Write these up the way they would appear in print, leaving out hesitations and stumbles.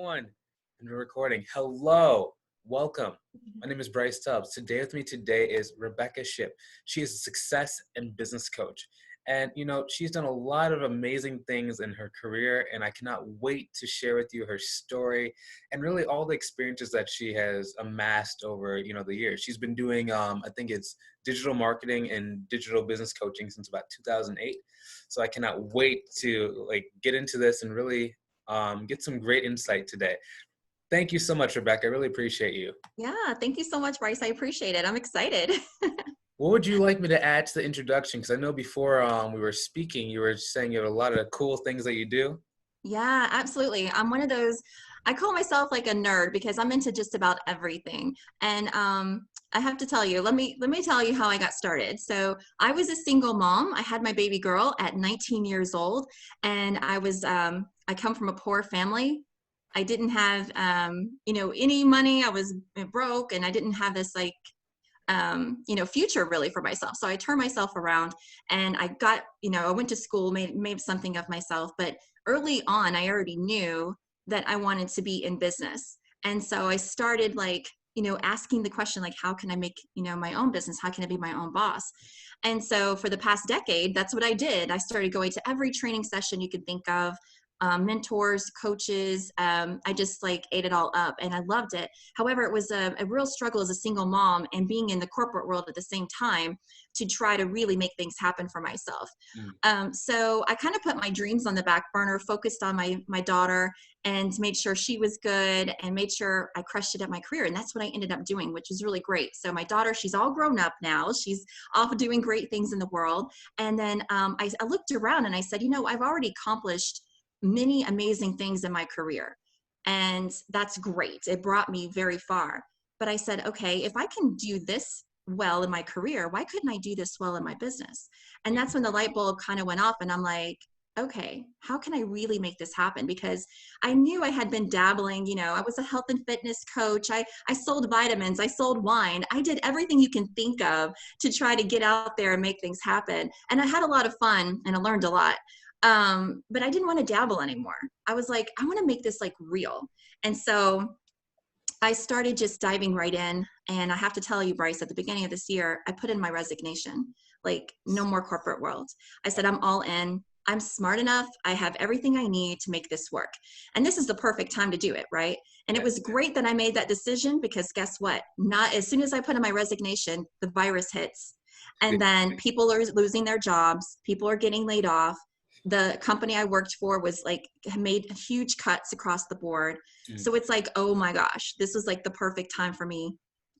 one, and we're recording. Hello, welcome. My name is Bryce Tubbs. Today with me is Rebekah Shipp. She is a success and business coach. And, she's done a lot of amazing things in her career, and I cannot wait to share with you her story and really all the experiences that she has amassed over, the years. She's been doing, I think it's digital marketing and digital business coaching since about 2008. So I cannot wait to get into this and really get some great insight today. Thank you so much, Rebekah. I really appreciate you. Yeah, thank you so much, Bryce. I appreciate it. I'm excited. What would you like me to add to the introduction? Because I know before we were speaking, you were saying you have a lot of cool things that you do. Yeah, absolutely. I'm one of those, I call myself like a nerd because I'm into just about everything. And I have to tell you, let me tell you how I got started. So I was a single mom. I had my baby girl at 19 years old, and I come from a poor family. I didn't have, any money. I was broke, and I didn't have this future really for myself. So I turned myself around, and I got, I went to school, made something of myself. But early on, I already knew that I wanted to be in business. And so I started asking the question, how can I make, my own business? How can I be my own boss? And so for the past decade, that's what I did. I started going to every training session you could think of. Mentors, coaches, I just ate it all up, and I loved it. However, it was a real struggle as a single mom and being in the corporate world at the same time to try to really make things happen for myself. So I kind of put my dreams on the back burner, focused on my daughter, and made sure she was good and made sure I crushed it at my career. And that's what I ended up doing, which is really great. So my daughter, she's all grown up now. She's off doing great things in the world. And then I looked around and I said, I've already accomplished many amazing things in my career, and that's great. It brought me very far. But I said, okay, if I can do this well in my career, why couldn't I do this well in my business? And that's when the light bulb kind of went off, and I'm like, okay, how can I really make this happen? Because I knew I had been dabbling, I was a health and fitness coach. I sold vitamins, I sold wine. I did everything you can think of to try to get out there and make things happen. And I had a lot of fun, and I learned a lot. But I didn't want to dabble anymore. I was like, I want to make this real. And so I started just diving right in. And I have to tell you, Bryce, at the beginning of this year, I put in my resignation, no more corporate world. I said, I'm all in. I'm smart enough. I have everything I need to make this work. And this is the perfect time to do it, right? And it was great that I made that decision, because guess what? Not as soon as I put in my resignation, the virus hits. And then people are losing their jobs. People are getting laid off. The company I worked for was made huge cuts across the board. So it's oh my gosh, this was the perfect time for me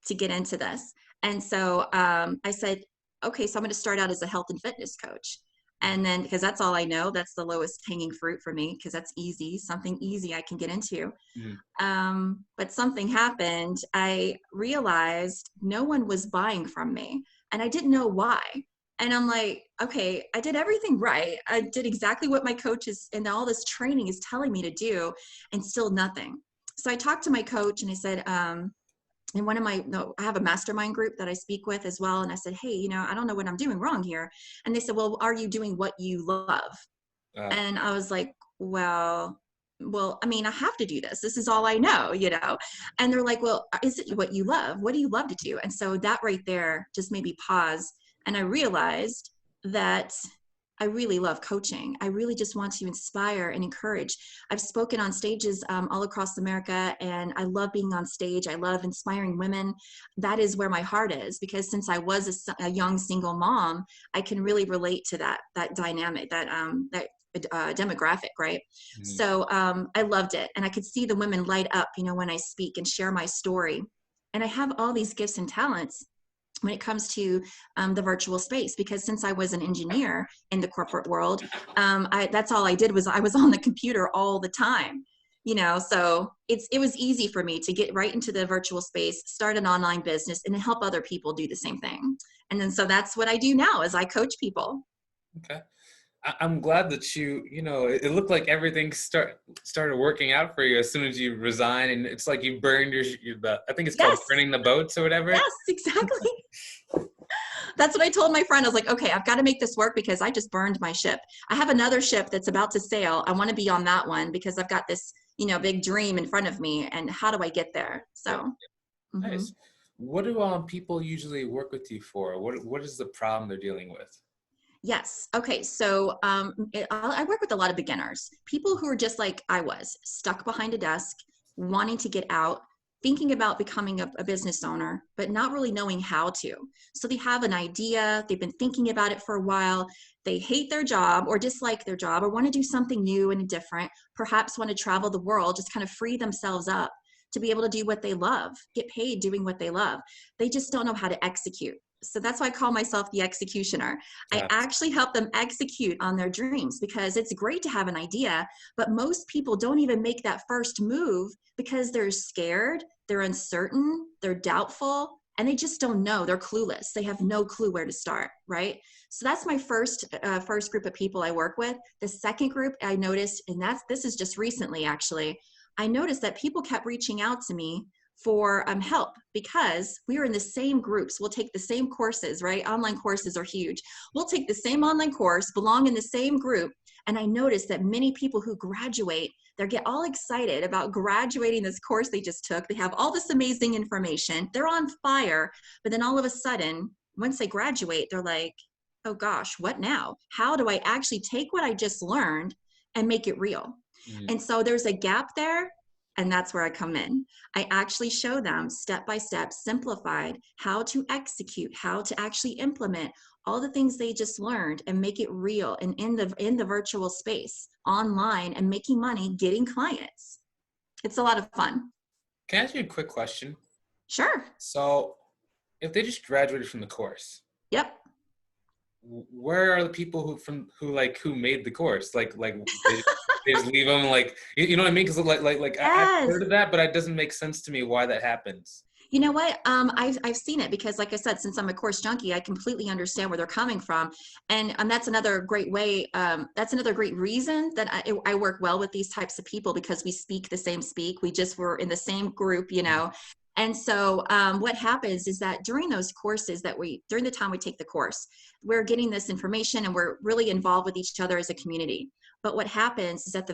to get into this. And so I said, okay, so I'm going to start out as a health and fitness coach. And then, because that's all I know, that's the lowest hanging fruit for me, because that's easy, something easy I can get into. But something happened. I realized no one was buying from me, and I didn't know why. And I'm like, okay, I did everything right. I did exactly what my coaches and all this training is telling me to do, and still nothing. So I talked to my coach, and I said, I have a mastermind group that I speak with as well. And I said, hey, I don't know what I'm doing wrong here. And they said, well, are you doing what you love? And I was like, well, I mean, I have to do this. This is all I know, And they're like, well, is it what you love? What do you love to do? And so that right there just made me pause. And I realized that I really love coaching. I really just want to inspire and encourage. I've spoken on stages all across America, and I love being on stage. I love inspiring women. That is where my heart is, because since I was a young single mom, I can really relate to that dynamic, that demographic, right? So I loved it, and I could see the women light up, when I speak and share my story. And I have all these gifts and talents when it comes to the virtual space, because since I was an engineer in the corporate world, that's all I did was I was on the computer all the time, so it was easy for me to get right into the virtual space, start an online business, and help other people do the same thing. And then, so that's what I do now, is I coach people. Okay. I'm glad that it looked like everything started working out for you as soon as you resigned, and it's like you burned I think it's called burning the boats or whatever. Yes, exactly. That's what I told my friend. I was like, okay, I've got to make this work, because I just burned my ship. I have another ship that's about to sail. I want to be on that one, because I've got this big dream in front of me, and how do I get there? Yeah. So, mhm. Nice. What do people usually work with you for? What is the problem they're dealing with? Yes. Okay. So I work with a lot of beginners, people who are just like I was, stuck behind a desk, wanting to get out, thinking about becoming a business owner, but not really knowing how to. So they have an idea, they've been thinking about it for a while, they hate their job or dislike their job or want to do something new and different, perhaps want to travel the world, just kind of free themselves up to be able to do what they love, get paid doing what they love. They just don't know how to execute. So that's why I call myself the executioner. I Got actually help them execute on their dreams, because it's great to have an idea, but most people don't even make that first move because they're scared, they're uncertain, they're doubtful, and they just don't know. They're clueless. They have no clue where to start, right? So that's my first group of people I work with. The second group I noticed, and this is just recently actually, I noticed that people kept reaching out to me for help, because we are in the same groups. We'll take the same courses, right? Online courses are huge. We'll take the same online course, belong in the same group. And I noticed that many people who graduate, they get all excited about graduating this course they just took. They have all this amazing information. They're on fire. But then all of a sudden, once they graduate, they're like, oh gosh, what now? How do I actually take what I just learned and make it real? it. And so there's a gap there. And that's where I come in. I actually show them step by step, simplified, how to execute, how to actually implement all the things they just learned and make it real and in the virtual space, online, and making money, getting clients. It's a lot of fun. Can I ask you a quick question? Sure. So, if they just graduated from the course, Yep. where are the people who made the course? They just leave them, like, you know what I mean? Because I've Yes. heard of that, but it doesn't make sense to me why that happens. You know what? I've seen it, because, like I said, since I'm a course junkie, I completely understand where they're coming from, and that's another great way. That's another great reason that I work well with these types of people, because we speak the same speak. We just were in the same group, And so what happens is that during those courses during the time we take the course, we're getting this information and we're really involved with each other as a community. But what happens is that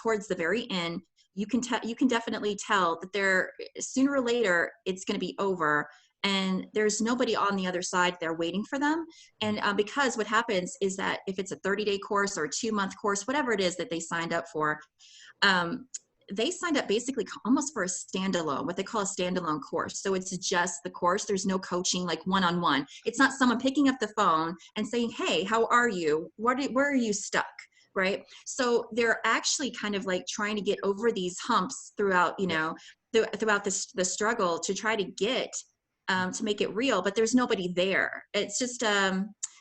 towards the very end, you can definitely tell that sooner or later it's going to be over, and there's nobody on the other side there waiting for them. And because what happens is that if it's a 30-day course or a 2-month course, whatever it is that they signed up for, they signed up basically almost for a standalone, what they call a standalone course. So it's just the course. There's no coaching, like one-on-one. It's not someone picking up the phone and saying, hey, how are you? Where are you stuck? Right. So they're actually kind of like trying to get over these humps throughout, throughout the struggle to try to get to make it real, but there's nobody there. It's just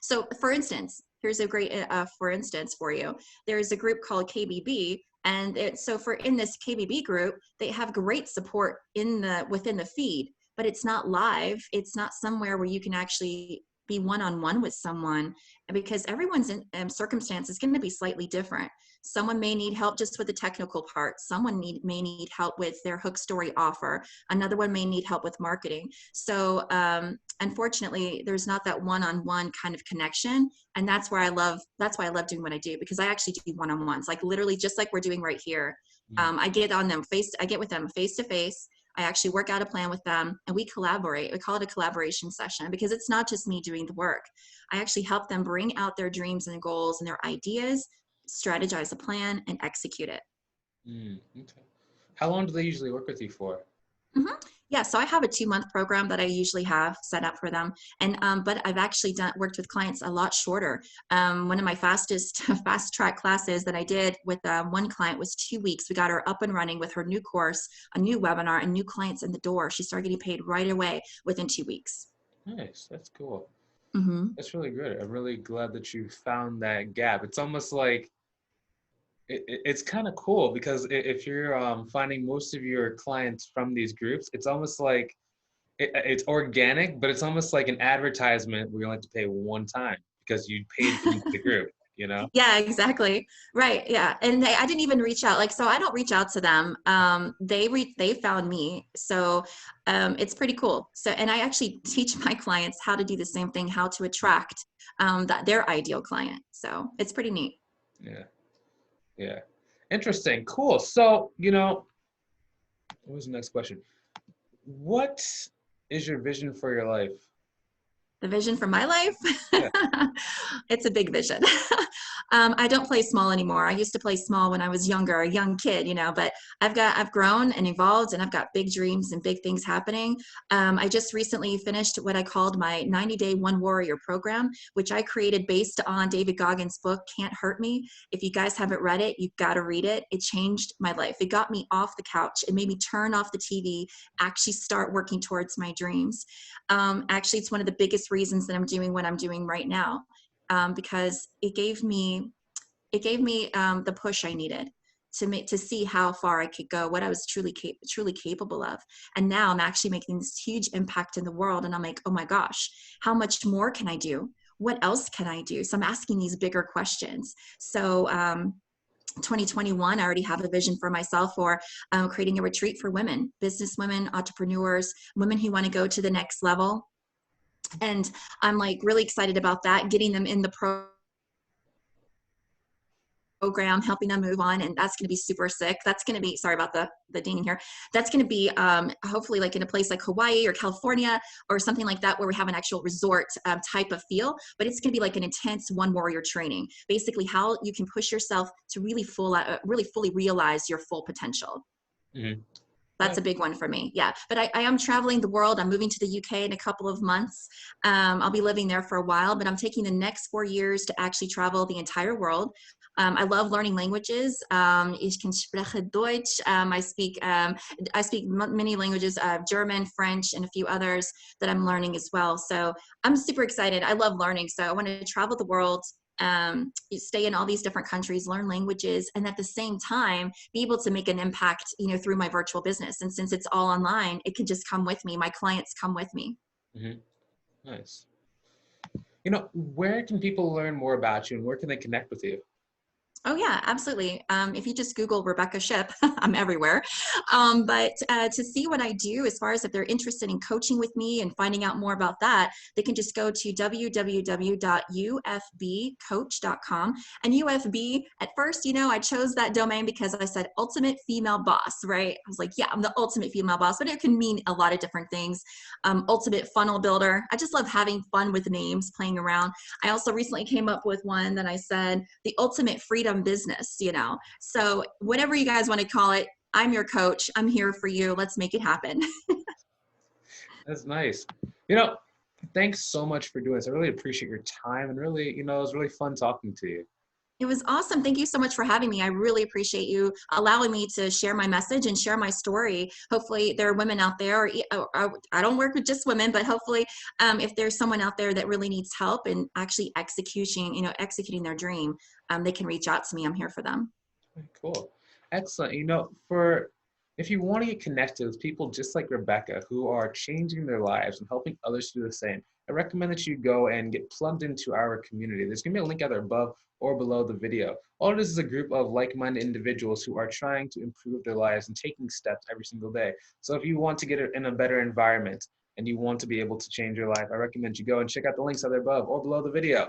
so for instance, here's a great for instance for you. There's a group called KBB, and in this KBB group, they have great support within the feed, but it's not live. It's not somewhere where you can actually be one-on-one with someone, because everyone's circumstance is going to be slightly different. Someone may need help just with the technical part. Someone may need help with their hook story offer. Another one may need help with marketing. So unfortunately, there's not that one-on-one kind of connection. And that's why I love doing what I do, because I actually do one-on-ones, like literally just like we're doing right here. I get with them face to face. I actually work out a plan with them and we collaborate. We call it a collaboration session, because it's not just me doing the work. I actually help them bring out their dreams and goals and their ideas, strategize a plan, and execute it. Okay. How long do they usually work with you for? Mm-hmm. Yeah, so I have a 2-month program that I usually have set up for them, and but I've actually worked with clients a lot shorter. One of my fast track classes that I did with one client was 2 weeks. We got her up and running with her new course, a new webinar, and new clients in the door. She started getting paid right away within 2 weeks. Nice, that's cool. Mm-hmm. That's really good. I'm really glad that you found that gap. It's almost like it's kind of cool, because if you're finding most of your clients from these groups, it's almost like it's organic, but it's almost like an advertisement where you only have to pay one time because you paid to use the group, you know? Yeah, exactly. Right. Yeah. And I didn't even reach out. So I don't reach out to them. They found me. So it's pretty cool. So, and I actually teach my clients how to do the same thing, how to attract their ideal client. So it's pretty neat. Yeah. Yeah. Interesting. Cool. So, what was the next question? What is your vision for your life? The vision for my life? Yeah. It's a big vision. I don't play small anymore. I used to play small when I was younger, a young kid, but I've grown and evolved, and I've got big dreams and big things happening. I just recently finished what I called my 90-day One Warrior program, which I created based on David Goggins' book, Can't Hurt Me. If you guys haven't read it, you've got to read it. It changed my life. It got me off the couch. It made me turn off the TV, actually start working towards my dreams. Actually, it's one of the biggest reasons that I'm doing what I'm doing right now, because it gave me the push I needed to see how far I could go, what I was truly capable of. And now I'm actually making this huge impact in the world, and I'm like, oh my gosh, how much more can I do? What else can I do? So I'm asking these bigger questions. So 2021, I already have a vision for myself for creating a retreat for women, business women, entrepreneurs, women who want to go to the next level. And I'm like really excited about that, getting them in the program, helping them move on. And that's going to be super sick. That's going to be, sorry about the dinging here. That's going to be hopefully like in a place like Hawaii or California or something like that, where we have an actual resort type of feel, but it's going to be like an intense One Warrior training, basically how you can push yourself to really fully realize your full potential. Mm-hmm. That's a big one for me. Yeah. But I am traveling the world. I'm moving to the UK in a couple of months. I'll be living there for a while, but I'm taking the next 4 years to actually travel the entire world. I love learning languages. Ich kann sprechen Deutsch. I speak many languages, German, French, and a few others that I'm learning as well. So I'm super excited. I love learning. So I want to travel the world, stay in all these different countries, learn languages, and at the same time be able to make an impact, through my virtual business. And since it's all online, it can just come with me. My clients come with me. Mm-hmm. Nice. Where can people learn more about you, and where can they connect with you? Oh yeah, absolutely. If you just Google Rebekah Shipp, I'm everywhere. But to see what I do, as far as if they're interested in coaching with me and finding out more about that, they can just go to www.ufbcoach.com. And UFB, at first, I chose that domain because I said ultimate female boss, right? I was like, yeah, I'm the ultimate female boss, but it can mean a lot of different things. Ultimate funnel builder. I just love having fun with names, playing around. I also recently came up with one that I said the ultimate freedom business, so whatever you guys want to call it, I'm your coach. I'm here for you. Let's make it happen. That's nice. Thanks so much for doing this. I really appreciate your time, and really, it was really fun talking to you. It was awesome. Thank you so much for having me. I really appreciate you allowing me to share my message and share my story. Hopefully there are women out there, or I don't work with just women, but hopefully if there's someone out there that really needs help in actually executing their dream, they can reach out to me. I'm here for them. Cool. Excellent. If you want to get connected with people just like Rebekah, who are changing their lives and helping others to do the same, I recommend that you go and get plugged into our community. There's going to be a link either above or below the video. All it is a group of like-minded individuals who are trying to improve their lives and taking steps every single day. So if you want to get in a better environment and you want to be able to change your life, I recommend you go and check out the links either above or below the video.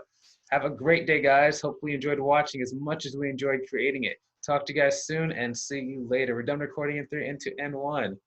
Have a great day, guys. Hopefully you enjoyed watching as much as we enjoyed creating it. Talk to you guys soon and see you later. We're done recording in 3, 2, and 1.